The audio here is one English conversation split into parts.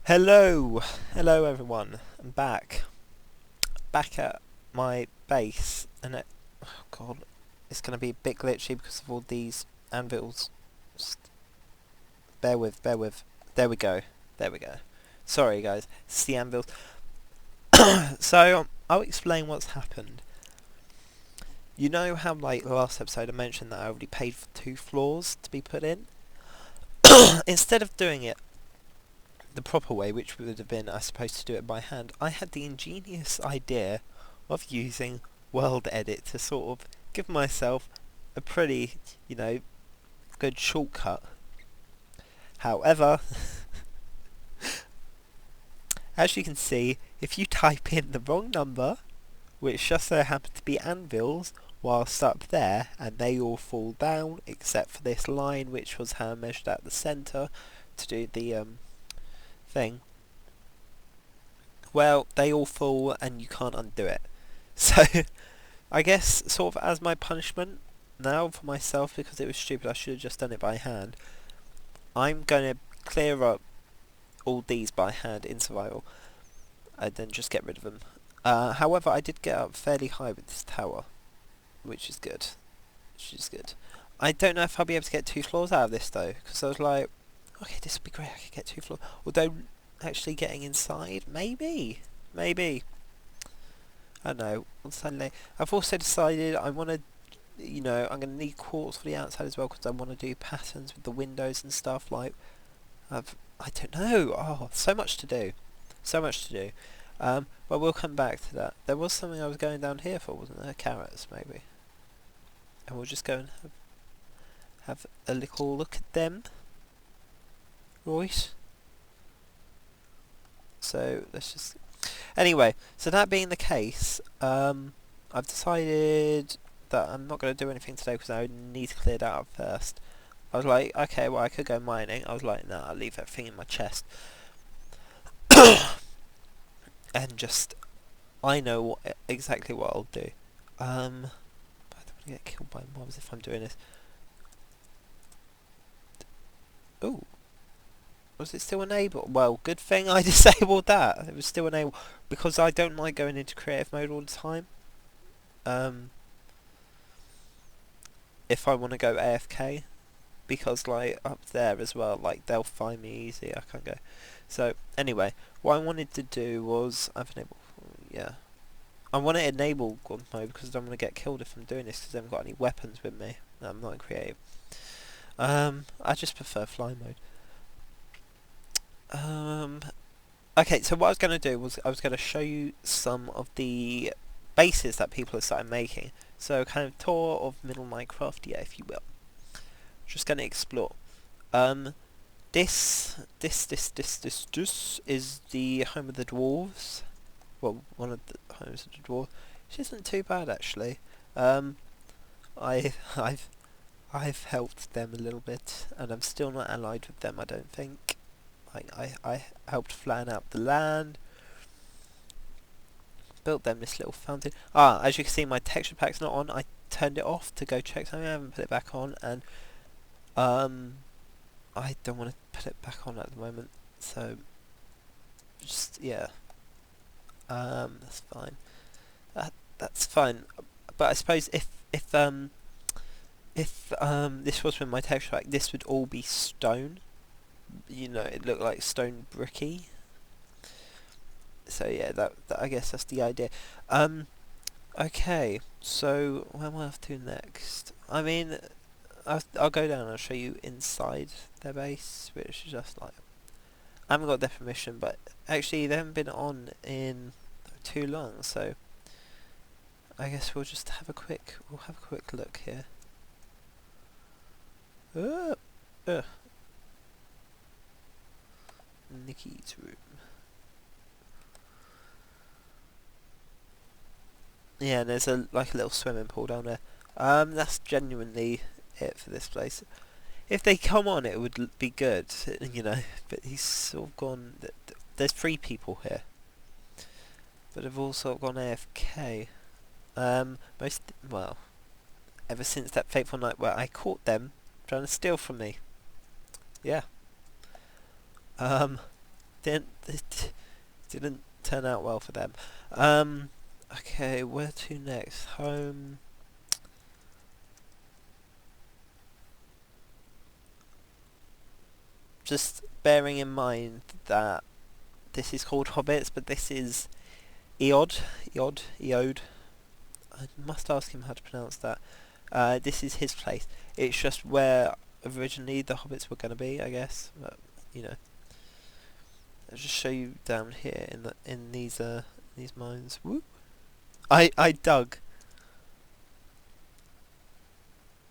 Hello everyone. I'm back at my base, and oh god, it's gonna be a bit glitchy because of all these anvils. Just bear with. There we go, there we go. Sorry guys, it's the anvils. So I'll explain what's happened. You know how like last episode I mentioned that I already paid for 2 floors to be put in. Instead of doing it the proper way, which would have been I suppose to do it by hand, I had the ingenious idea of using World Edit to sort of give myself a pretty, good shortcut. However, as you can see, if you type in the wrong number, which just so happened to be anvils, whilst up there, and they all fall down, except for this line, which was how I measured out the centre to do the thing. Well, they all fall and you can't undo it. So, I guess, sort of as my punishment now for myself, because it was stupid, I should have just done it by hand, I'm going to clear up all these by hand in survival, and then just get rid of them. However, I did get up fairly high with this tower, which is good. I don't know if I'll be able to get 2 floors out of this though, because I was like, okay, this would be great, I could get 2 floors. Although, actually getting inside, maybe. I don't know. I've also decided I want to, I'm going to need quartz for the outside as well, because I want to do patterns with the windows and stuff. I don't know. Oh, so much to do. But we'll come back to that. There was something I was going down here for, wasn't there? Carrots, maybe. And we'll just go and have a little look at them. Right. So, let's just... Anyway, so that being the case, I've decided that I'm not going to do anything today because I need to clear that up first. I was like, okay, well I could go mining. I was like, nah, I'll leave that thing in my chest. And just, I know exactly what I'll do. But I don't want to get killed by mobs if I'm doing this. Ooh. Was it still enabled? Well, good thing I disabled that. It was still enabled because I don't like going into creative mode all the time. If I want to go AFK, because like up there as well, like they'll find me easy. I can't go. So anyway, what I wanted to do was I've enabled. Yeah, I want to enable grunt mode because I don't want to get killed if I'm doing this because I haven't got any weapons with me. I'm not creative. I just prefer fly mode. Okay, so what I was going to do was I was going to show you some of the bases that people have started making. So kind of tour of middle Minecraftia, if you will. Just going to explore. This is the home of the dwarves. Well, one of the homes of the dwarves, which isn't too bad actually. I've helped them a little bit, and I'm still not allied with them. I don't think. I helped flatten out the land, built them this little fountain. As you can see, my texture pack's not on. I turned it off to go check something. I haven't put it back on, and I don't want to put it back on at the moment. So, just yeah, that's fine. That's fine. But I suppose if this was with my texture pack, this would all be stone. It looked like stone bricky. So yeah, that I guess that's the idea. Okay, so where am I off to next? I mean, I'll go down and I'll show you inside their base, which is just like, I haven't got their permission, but actually they haven't been on in too long, so I guess we'll have a quick look here. Nikki's room. Yeah, and there's a little swimming pool down there. That's genuinely it for this place. If they come on, it would be good, But he's sort of gone. There's 3 people here, but they've all sort of gone AFK. Ever since that fateful night where I caught them trying to steal from me. Yeah. It didn't turn out well for them. Okay, where to next? Home. Just bearing in mind that this is called Hobbits, but this is Eod. I must ask him how to pronounce that. This is his place. It's just where originally the Hobbits were going to be, I guess. But you know, I'll just show you down here in these mines. Whoop! I dug.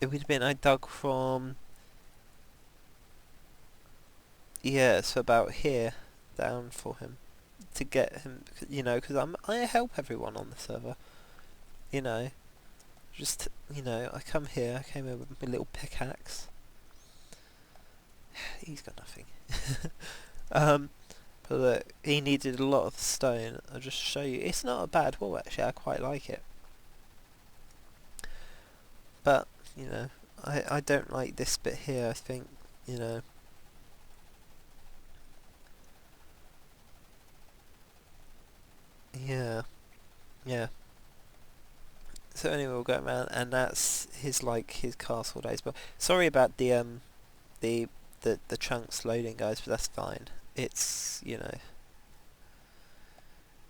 It would have been I dug from so about here down for him to get him. You know, because I help everyone on the server. You know, just I come here. I came in with my little pickaxe. He's got nothing. But look, he needed a lot of stone. I'll just show you. It's not a bad wall actually. I quite like it. But I don't like this bit here. I think yeah. So anyway, we'll go around, and that's his castle days. But sorry about the chunks loading, guys, but that's fine. It's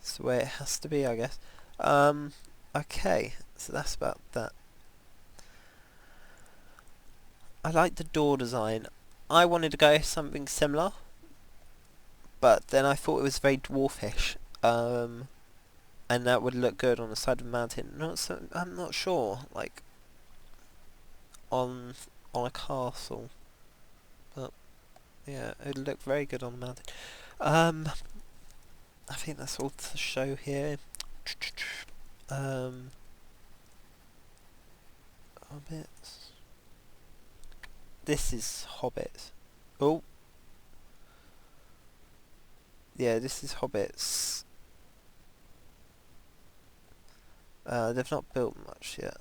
it's the way it has to be, I guess. Okay, so that's about that. I like the door design. I wanted to go something similar, but then I thought it was very dwarfish. And that would look good on the side of the mountain. I'm not sure, like on a castle, but yeah, it would look very good on the mountain. I think that's all to show here. Hobbits. This is Hobbits. Oh, yeah, this is Hobbits. They've not built much yet.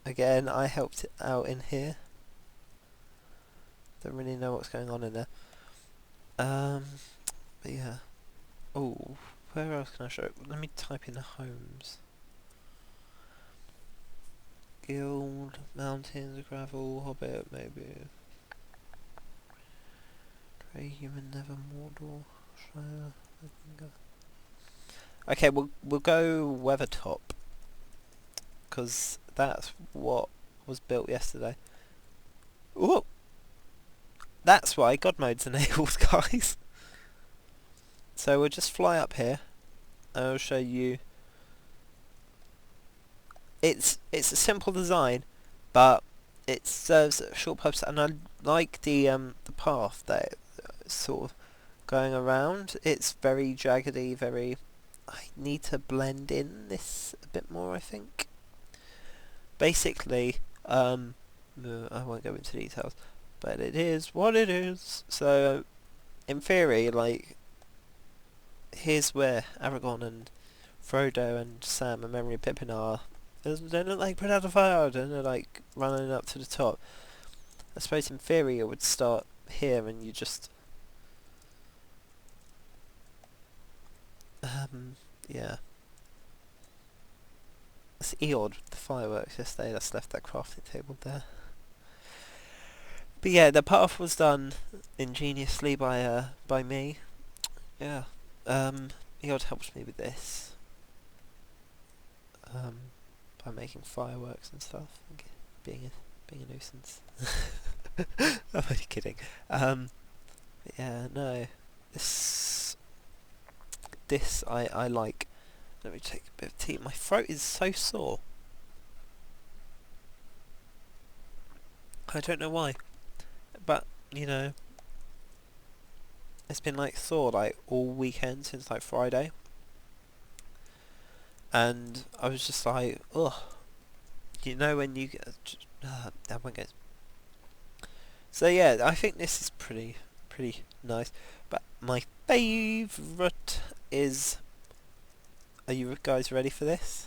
Again, I helped out in here. Don't really know what's going on in there. But yeah. Oh, where else can I show it? Let me type in homes. Guild, mountains, gravel, Hobbit, maybe. Grey human, never Mordor, Shire. Okay, we'll go Weathertop, because that's what was built yesterday. Ooh! That's why God mode's enabled, guys. So we'll just fly up here, and I'll show you. It's a simple design, but it serves a short purpose, and I like the path that it's sort of going around. It's very jaggedy, very. I need to blend in this a bit more, I think. Basically, I won't go into details, but it is what it is. So, in theory, like, here's where Aragorn and Frodo and Sam and Merry and Pippin are. They look like put out a fire, and they're like running up to the top. I suppose in theory it would start here, and you just yeah. It's Eod with the fireworks yesterday. That's left that crafting table there. But yeah, the path was done ingeniously by me. Yeah. Eod helps me with this. By making fireworks and stuff, being a nuisance. I'm only kidding. Yeah, no. This I like. Let me take a bit of tea. My throat is so sore. I don't know why, but it's been like sore like all weekend since like Friday. And I was just like, ugh. When you get... that one goes. So yeah, I think this is pretty nice. But my favourite is... Are you guys ready for this?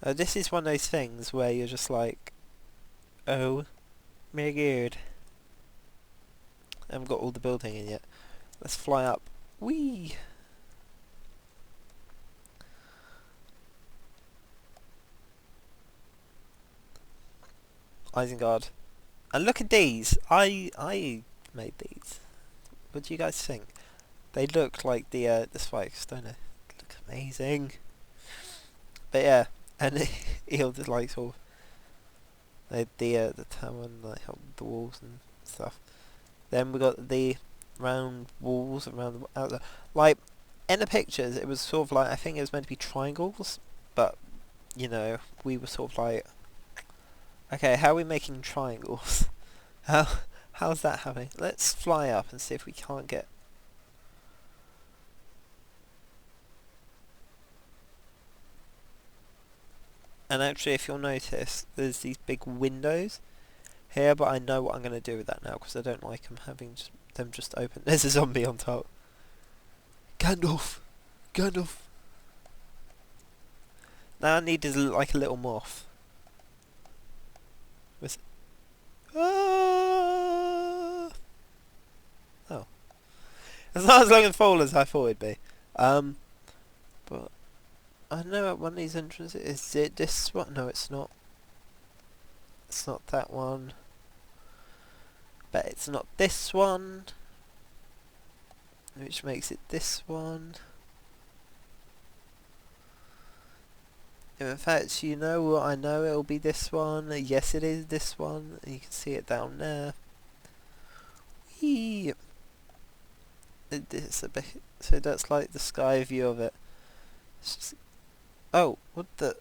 This is one of those things where you're just like, oh my god. I haven't got all the building in yet. Let's fly up. Whee! Isengard. And look at these. I made these. What do you guys think? They look like the spikes, don't they? They look amazing. But yeah, and he'll just like sort of the tower and like the walls and stuff. Then we got the round walls around the outside. Like in the pictures, it was sort of like I think it was meant to be triangles, but you know we were sort of like, okay, how are we making triangles? How's that happening? Let's fly up and see if we can't get. And actually, if you'll notice, there's these big windows here, but I know what I'm going to do with that now because I don't like them having them just open. There's a zombie on top. Gandalf! Gandalf! Now I need is like a little moth. Where's it? Ah! Oh. It's not as long and full as I thought it'd be. But I know at one of these entrances, is it this one? No, it's not. It's not that one. But it's not this one. Which makes it this one. In fact, you know what? I know it'll be this one. Yes, it is this one. You can see it down there. Whee! It's a bit. So that's like the sky view of it. It's just, oh, what the?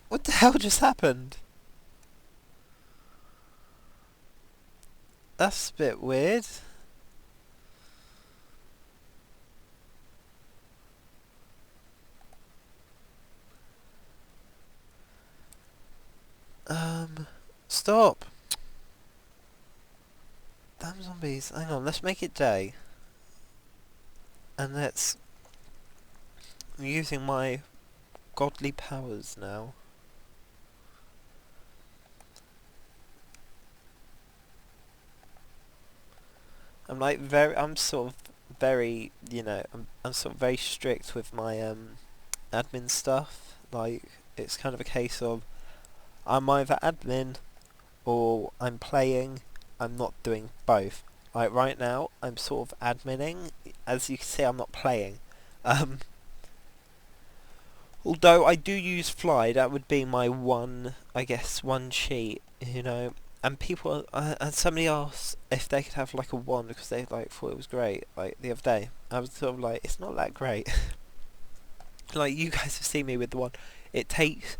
What the hell just happened? That's a bit weird. Stop! Damn zombies. Hang on, let's make it day. And let's... I'm using my godly powers now. I'm sort of very, you know, I'm sort of very strict with my admin stuff. Like, it's kind of a case of I'm either admin or I'm playing. I'm not doing both. Like right now, I'm sort of adminning. As you can see, I'm not playing. Although I do use fly, that would be my one, I guess, one cheat. You know, and people and somebody asked if they could have like a wand because they like thought it was great. Like the other day, I was sort of like, it's not that great. Like you guys have seen me with the wand. It takes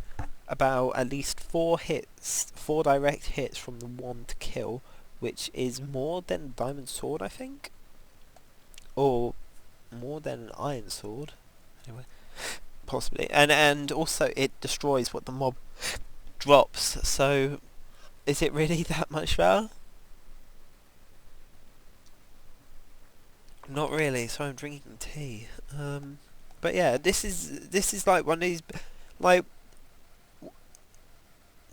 about at least 4 hits, 4 direct hits from the wand to kill, which is more than diamond sword, I think, or more than an iron sword. Anyway, possibly, and also it destroys what the mob drops. So, is it really that much better? Not really. So I'm drinking tea. But yeah, this is like one of these, like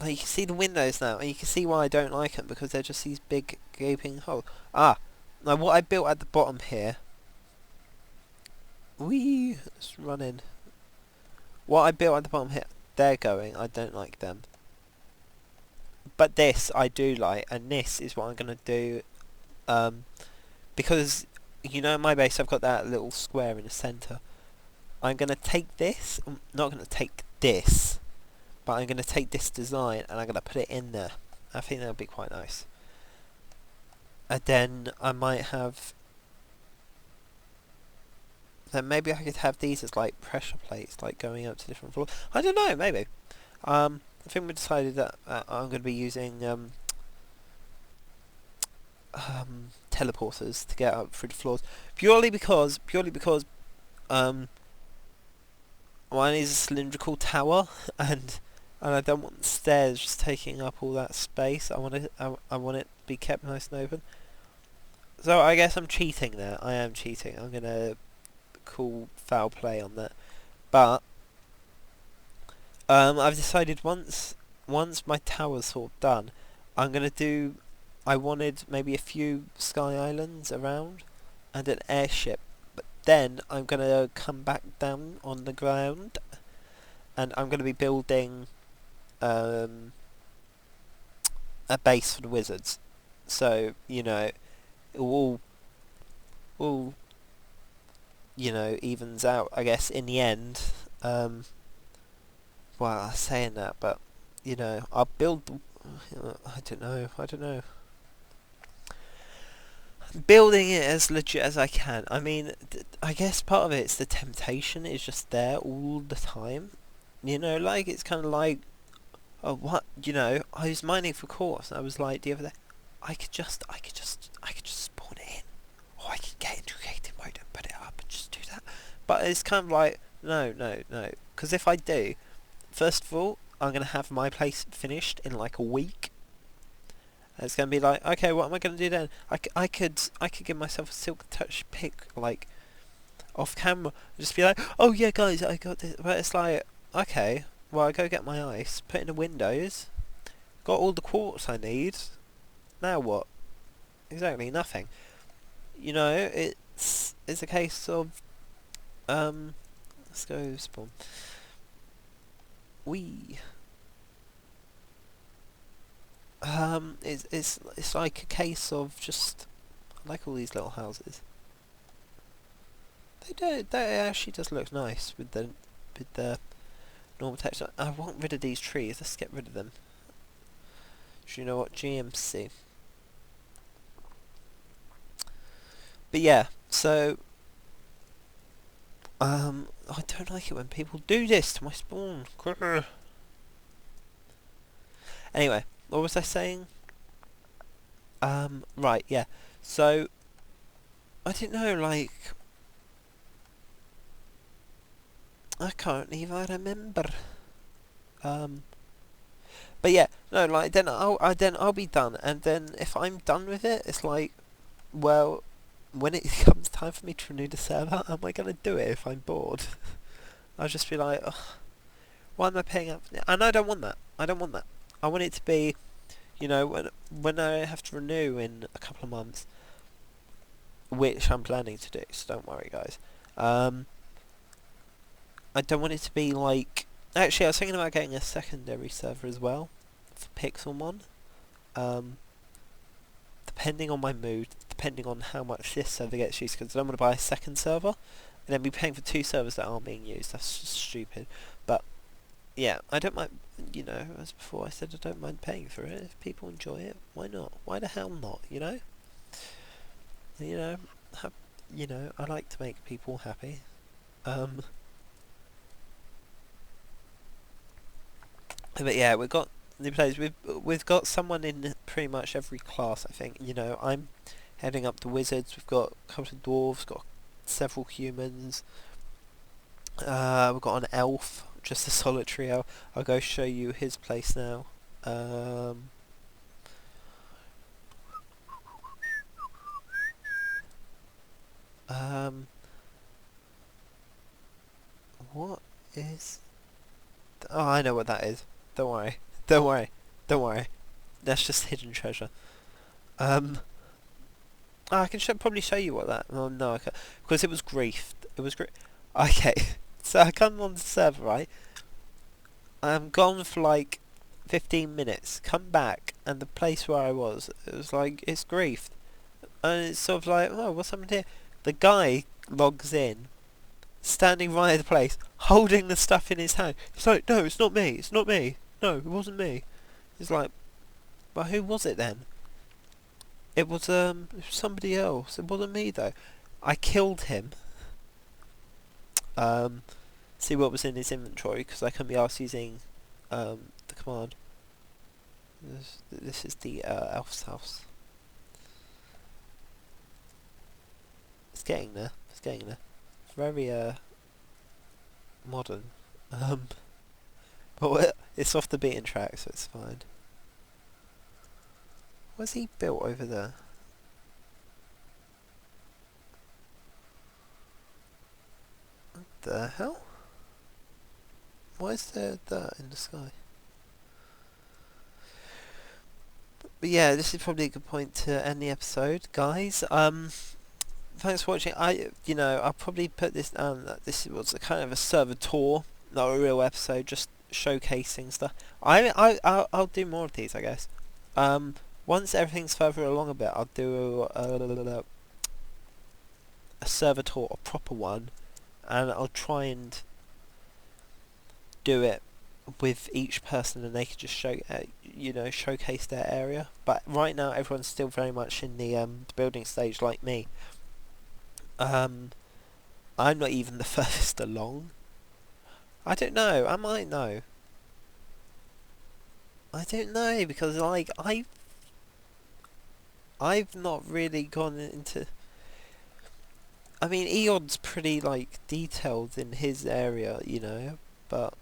you can see the windows now, and you can see why I don't like them, because they're just these big gaping holes. Ah, now what I built at the bottom here. Whee! Let's run in. What I built at the bottom here, they're going. I don't like them. But this I do like, and this is what I'm gonna do. Because you know, in my base I've got that little square in the centre. I'm gonna take this. I'm not gonna take this. But I'm going to take this design and I'm going to put it in there. I think that'll be quite nice. And then I might have... Then maybe I could have these as like pressure plates, like going up to different floors. I don't know, maybe. I think we decided that I'm going to be using teleporters to get up through the floors. Purely because mine is a cylindrical tower and I don't want the stairs just taking up all that space. I want it to be kept nice and open. So I guess I'm cheating there. I am cheating. I'm gonna call foul play on that. But I've decided once my tower's sort of done, I'm gonna do I wanted maybe a few sky islands around and an airship. But then I'm gonna come back down on the ground and I'm gonna be building a base for the wizards. So it all evens out, I guess, in the end. Well, I'm saying that, but I'll build. I don't know. Building it as legit as I can. I mean, I guess part of it's the temptation is just there all the time. Like it's kind of like, oh, what? I was mining for quartz, and I was like the other day, I could just spawn it in, or I could get into creative mode and put it up and just do that. But it's kind of like, no, because if I do, first of all, I'm gonna have my place finished in like a week. And it's gonna be like, okay, what am I gonna do then? I could give myself a silk touch pick like off camera, just be like, oh yeah, guys, I got this. But it's like, okay, well, I go get my ice, put in the windows, got all the quartz I need. Now what? Exactly nothing. It's a case of let's go spawn. It's like a case of just, I like all these little houses. They actually does look nice with the normal texture. I want rid of these trees. Let's get rid of them. Do you know what? GMC. But yeah, so I don't like it when people do this to my spawn. Grr. Anyway, what was I saying? Right, yeah. So I don't know, like, I can't even remember. But yeah, no, like then I'll be done, and then if I'm done with it, it's like, well, when it comes time for me to renew the server, am I gonna do it if I'm bored? I'll just be like, ugh, why am I paying up? And I don't want that. I don't want that. I want it to be, when I have to renew in a couple of months, which I'm planning to do. So don't worry, guys. I don't want it to be like. Actually, I was thinking about getting a secondary server as well for Pixelmon. Depending on my mood, depending on how much this server gets used, because I don't want to buy a second server and then be paying for two servers that aren't being used. That's just stupid. But yeah, I don't mind. As before I said, I don't mind paying for it. If people enjoy it, why not? Why the hell not? I like to make people happy. But yeah, we've got new players. We've got someone in pretty much every class. I think. I'm heading up the wizards. We've got a couple of dwarves. Got several humans. We've got an elf, just a solitary elf. I'll go show you his place now. What is? Oh, I know what that is. Don't worry. Don't worry. Don't worry. That's just hidden treasure. I can probably show you what that. Oh no, I can't, because it was grief. It was grief. Okay, so I come on the server, right? I'm gone for like 15 minutes. Come back, and the place where I was, it was like it's grief, and it's sort of like, oh, what's happened here? The guy logs in, standing right at the place, holding the stuff in his hand. He's like, no, it's not me. It's not me. No, it wasn't me. He's like, but who was it then? It was somebody else. It wasn't me though. I killed him. See what was in his inventory, because I can be asked using the command. This is the elf's house. It's getting there. It's getting there. It's very modern. But it's off the beaten track, so it's fine. What's he built over there? What the hell? Why is there that in the sky? But yeah, this is probably a good point to end the episode, guys. Thanks for watching. I'll probably put this down that this was a kind of a server tour, not a real episode, just showcasing stuff. I'll do more of these, I guess. Once everything's further along a bit, I'll do a server tour, a proper one, and I'll try and do it with each person, and they can just showcase their area. But right now, everyone's still very much in the building stage, like me. I'm not even the furthest along. I don't know. I might know. I don't know because I've not really gone into. I mean, Eon's pretty detailed in his area, but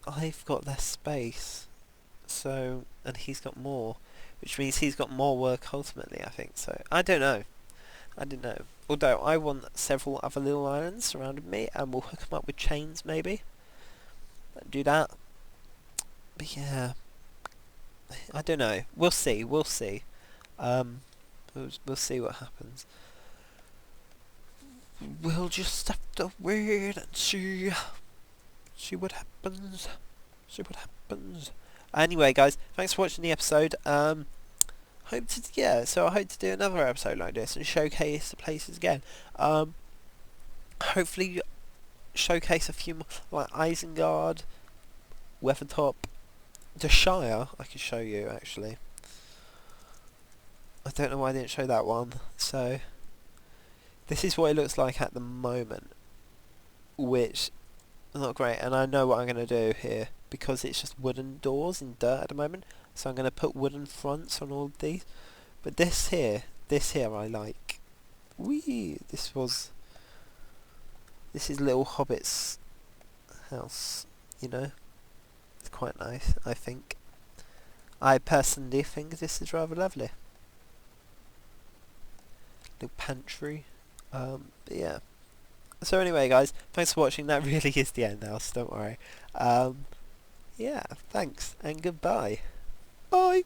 I've got less space, so, and he's got more, which means he's got more work ultimately, I think. So I don't know. Although I want several other little islands surrounding me, and we'll hook them up with chains maybe. Do that. But yeah, I don't know. We'll see. We'll see what happens. We'll just have to wait and see what happens. Anyway, guys, thanks for watching the episode. I hope to do another episode like this and showcase the places again. Hopefully showcase a few more, like Isengard, Weathertop, the Shire. I can show you actually. I don't know why I didn't show that one. So this is what it looks like at the moment, which is not great. And I know what I'm going to do here because it's just wooden doors in dirt at the moment. So I'm going to put wooden fronts on all of these. But this here I like. This is little Hobbit's house, It's quite nice, I think. I personally think this is rather lovely. Little pantry. But yeah. So anyway, guys, thanks for watching. That really is the end now, so don't worry. Yeah, thanks, and goodbye. Bye!